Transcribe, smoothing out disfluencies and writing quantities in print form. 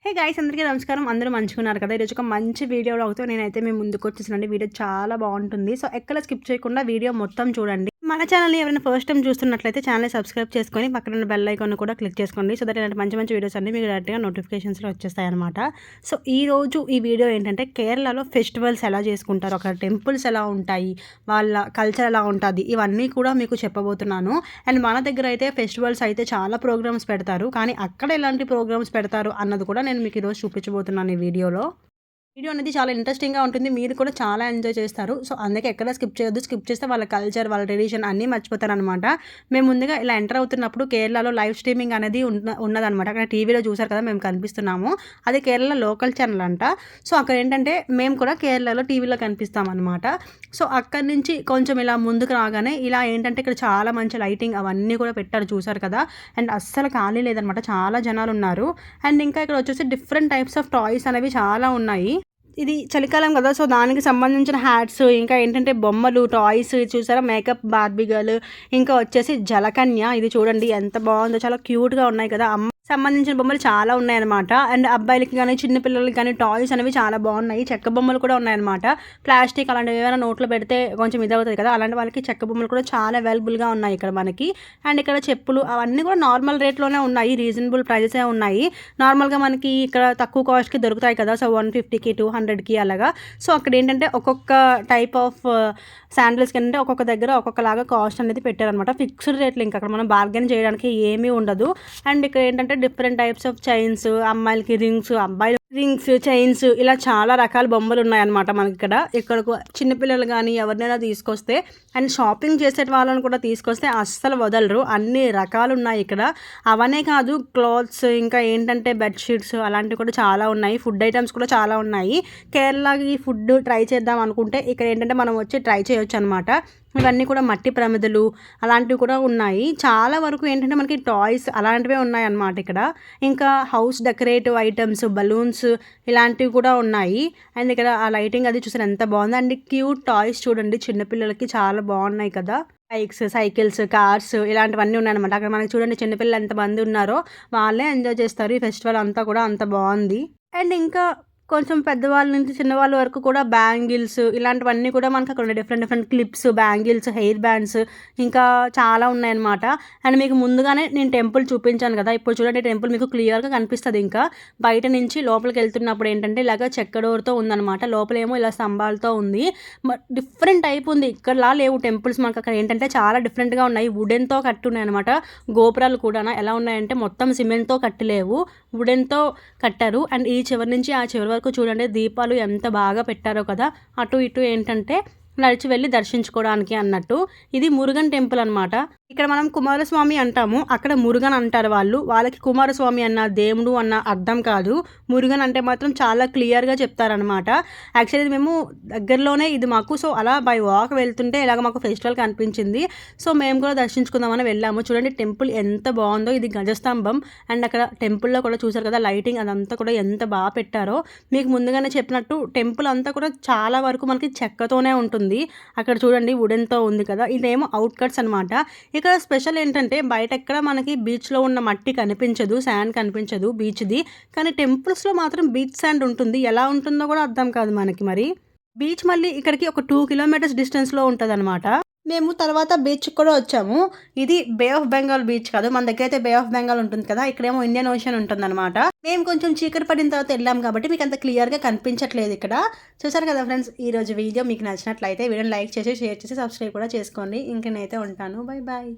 Hey guys, అందరికీ నమస్కారం. అందరూ మంచుకున్నారు కదా. ఈరోజు ఒక మంచి వీడియో లాగుతూ నేనైతే మేము ముందుకు వచ్చేసానండి. వీడియో చాలా బాగుంటుంది. సో ఎక్కడ స్కిప్ చేయకుండా వీడియో మొత్తం చూడండి. మన ఛానల్ని ఎవరైనా ఫస్ట్ టైం చూస్తున్నట్లయితే ఛానల్ సబ్స్క్రైబ్ చేసుకొని పక్కన ఉన్న బెల్ ఐకాన్ కూడా క్లిక్ చేసుకోండి. సో దట్ ఇలాంటి మంచి మంచి వీడియోస్ అన్ని మీకు డైరెక్ట్గా నోటిఫికేషన్స్లో వచ్చేస్తాయి అనమాట. సో ఈ వీడియో ఏంటంటే కేరళలో ఫెస్టివల్స్ ఎలా చేసుకుంటారు, అక్కడ టెంపుల్స్ ఎలా ఉంటాయి, వాళ్ళ కల్చర్ ఎలా ఉంటుంది, ఇవన్నీ కూడా మీకు చెప్పబోతున్నాను. అండ్ మన దగ్గర అయితే ఫెస్టివల్స్ అయితే చాలా ప్రోగ్రామ్స్ పెడతారు, కానీ అక్కడ ఎలాంటి ప్రోగ్రామ్స్ పెడతారు అన్నది కూడా నేను మీకు ఈరోజు చూపించబోతున్నాను ఈ వీడియోలో. వీడియో అనేది చాలా ఇంట్రెస్టింగ్గా ఉంటుంది. మీరు కూడా చాలా ఎంజాయ్ చేస్తారు. సో అందుకే ఎక్కడ స్కిప్ చేయొద్దు. స్కిప్ చేస్తే వాళ్ళ కల్చర్, వాళ్ళ ట్రెడిషన్ అన్నీ మర్చిపోతారనమాట. మేము ముందుగా ఇలా ఎంటర్ అవుతున్నప్పుడు కేరళలో లైవ్ స్ట్రీమింగ్ అనేది ఉన్నదనమాట. అక్కడ టీవీలో చూసారు కదా, మేము కనిపిస్తున్నాము. అది కేరళ లోకల్ ఛానల్ అంట. సో అక్కడ ఏంటంటే మేము కూడా కేరళలో టీవీలో కనిపిస్తామన్నమాట. సో అక్కడి నుంచి కొంచెం ఇలా ముందుకు రాగానే ఇలా ఏంటంటే ఇక్కడ చాలా మంచి లైటింగ్ అవన్నీ కూడా పెట్టారు, చూసారు కదా. అండ్ అస్సలు ఖాళీ లేదనమాట, చాలా జనాలు ఉన్నారు. అండ్ ఇంకా ఇక్కడ వచ్చేసి డిఫరెంట్ టైప్స్ ఆఫ్ టాయ్స్ అనేవి చాలా ఉన్నాయి. ఇది చలికాలం కదా, సో దానికి సంబంధించిన హ్యాట్స్, ఇంకా ఏంటంటే బొమ్మలు, టాయ్స్ చూసారా, మేకప్ బార్బీ గర్ల్, ఇంకా వచ్చేసి జలకన్య. ఇది చూడండి ఎంత బాగుందో, చాలా క్యూట్గా ఉన్నాయి కదా. సంబంధించిన బొమ్మలు చాలా ఉన్నాయన్నమాట. అండ్ అబ్బాయిలకి కానీ చిన్నపిల్లలకి కానీ టాయ్స్ అనేవి చాలా బాగున్నాయి. చెక్క బొమ్మలు కూడా ఉన్నాయన్నమాట. ప్లాస్టిక్ అలాంటివి ఏమైనా నోట్లో పెడితే కొంచెం ఇదవుతుంది కదా, అలాంటి వాళ్ళకి చెక్క బొమ్మలు కూడా చాలా అవైలబుల్గా ఉన్నాయి ఇక్కడ మనకి. అండ్ ఇక్కడ చెప్పులు అవన్నీ కూడా నార్మల్ రేట్లోనే ఉన్నాయి, రీజనబుల్ ప్రైజెసే ఉన్నాయి. నార్మల్గా మనకి ఇక్కడ తక్కువ కాస్ట్కి దొరుకుతాయి కదా, సో 150కి 200కి అలాగా. సో అక్కడ ఏంటంటే ఒక్కొక్క టైప్ ఆఫ్ శాండిల్స్కి ఏంటంటే ఒక్కొక్క దగ్గర ఒక్కొక్కలాగా కాస్ట్ అనేది పెట్టారనమాట. ఫిక్స్డ్ రేట్లు, ఇంకా అక్కడ మనం బార్గెన్ చేయడానికి ఏమీ ఉండదు. అండ్ ఇక్కడ ఏంటంటే డిఫరెంట్ టైప్స్ ఆఫ్ చైన్స్, అమ్మాయిలకి రింగ్స్, అబ్బాయిలు రింగ్స్, చైన్స్, ఇలా చాలా రకాల బొమ్మలు ఉన్నాయన్నమాట మనకి ఇక్కడ. ఇక్కడకు చిన్నపిల్లలు కానీ ఎవరినైనా తీసుకొస్తే అండ్ షాపింగ్ చేసే వాళ్ళని కూడా తీసుకొస్తే అస్సలు వదలరు, అన్ని రకాలు ఉన్నాయి ఇక్కడ. అవనే కాదు, క్లాత్స్, ఇంకా ఏంటంటే బెడ్షీట్స్ అలాంటివి కూడా చాలా ఉన్నాయి. ఫుడ్ ఐటమ్స్ కూడా చాలా ఉన్నాయి. కేరళకి ఫుడ్ ట్రై చేద్దాం అనుకుంటే ఇక్కడ ఏంటంటే మనం వచ్చి ట్రై చేయొచ్చు అనమాట. ఇవన్నీ కూడా మట్టి ప్రమిదలు అలాంటివి కూడా ఉన్నాయి. చాలా వరకు ఏంటంటే మనకి టాయ్స్ అలాంటివే ఉన్నాయి అన్నమాట ఇక్కడ. ఇంకా హౌస్ డెకరేటివ్ ఐటమ్స్, బలూన్స్ ఇలాంటివి కూడా ఉన్నాయి. అండ్ ఇక్కడ ఆ లైటింగ్ అది చూసారు ఎంత బాగుంది. అండ్ క్యూట్ టాయ్స్ చూడండి, చిన్నపిల్లలకి చాలా బాగున్నాయి కదా. బైక్స్, సైకిల్స్, కార్స్ ఇలాంటివన్నీ ఉన్నాయన్నమాట. అక్కడ మనకి చూడండి చిన్నపిల్లలు ఎంతమంది ఉన్నారో వాళ్ళే ఎంజాయ్ చేస్తారు. ఈ ఫెస్టివల్ అంతా కూడా అంత బాగుంది. అండ్ ఇంకా కొంచెం పెద్దవాళ్ళ నుంచి చిన్నవాళ్ళ వరకు కూడా బ్యాంగిల్స్ ఇలాంటివన్నీ కూడా మనకు అక్కడ different different clips, bangles, hair bands ఇంకా చాలా ఉన్నాయన్నమాట. అండ్ మీకు ముందుగానే నేను టెంపుల్ చూపించాను కదా, ఇప్పుడు చూడండి టెంపుల్ మీకు క్లియర్గా కనిపిస్తుంది. ఇంకా బయట నుంచి లోపలికి వెళ్తున్నప్పుడు ఏంటంటే ఇలాగ చెక్క డోర్తో ఉందన్నమాట. లోపలేమో ఇలా స్తంభాలతో ఉంది. డిఫరెంట్ టైప్ ఉంది, ఇక్కడలా లేవు టెంపుల్స్ మనకు. అక్కడ ఏంటంటే చాలా డిఫరెంట్గా ఉన్నాయి. వుడెన్తో కట్టి ఉన్నాయి అనమాట. గోపురాలు కూడా ఎలా ఉన్నాయంటే మొత్తం సిమెంట్తో కట్టలేవు, వుడెన్తో కట్టారు. అండ్ ఈ చివరి నుంచి ఆ చివరి వరకు చూడండి దీపాలు ఎంత బాగా పెట్టారో కదా. అటు ఇటు ఏంటంటే నడిచి వెళ్ళి దర్శించుకోవడానికి అన్నట్టు. ఇది మురుగన్ టెంపుల్ అనమాట. ఇక్కడ మనం కుమారస్వామి అంటాము, అక్కడ మురుగన్ అంటారు వాళ్ళు. వాళ్ళకి కుమారస్వామి అన్న దేవుడు అన్న అర్థం కాదు, మురుగన్ అంటే మాత్రం చాలా క్లియర్గా చెప్తారనమాట. యాక్చువల్లీ మేము దగ్గరలోనే ఇది మాకు. సో అలా బై వాక్ వెళ్తుంటే ఇలాగ మాకు ఫెస్టివల్ కనిపించింది. సో మేము కూడా దర్శించుకుందామని వెళ్ళాము. చూడండి టెంపుల్ ఎంత బాగుందో. ఇది గజస్తంభం. అండ్ అక్కడ టెంపుల్లో కూడా చూసారు కదా లైటింగ్ అదంతా కూడా ఎంత బాగా పెట్టారో. మీకు ముందుగానే చెప్పినట్టు టెంపుల్ అంతా కూడా చాలా వరకు మనకి చెక్కతోనే ఉంటుంది. అక్కడ చూడండి వుడెన్తో ఉంది కదా, ఇదేమో అవుట్కట్స్ అనమాట. ఇక్కడ స్పెషల్ ఏంటంటే బయట ఎక్కడ మనకి బీచ్లో ఉన్న మట్టి కనిపించదు, శాండ్ కనిపించదు బీచ్ది, కానీ టెంపుల్స్లో మాత్రం బీచ్ శాండ్ ఉంటుంది. ఎలా ఉంటుందో కూడా అర్థం కాదు మనకి. మరి బీచ్ మళ్ళీ ఇక్కడికి ఒక 2 కిలోమీటర్స్ డిస్టెన్స్లో ఉంటుంది అనమాట. మేము తర్వాత బీచ్కి కూడా వచ్చాము. ఇది బే ఆఫ్ బెంగాల్ బీచ్ కాదు, మన దగ్గర అయితే బే ఆఫ్ బెంగాల్ ఉంటుంది కదా, ఇక్కడేమో ఇండియన్ ఓషన్ ఉంటుందన్నమాట. మేము కొంచెం చీకటి పడిన తర్వాత వెళ్ళాం కాబట్టి మీకు అంత క్లియర్గా కనిపించట్లేదు ఇక్కడ. చూసారు కదా ఫ్రెండ్స్, ఈరోజు వీడియో మీకు నచ్చినట్లయితే వీడియోని లైక్ చేసి, షేర్ చేసి, సబ్స్క్రైబ్ కూడా చేసుకోండి. ఇంకనైతే ఉంటాను. Bye bye.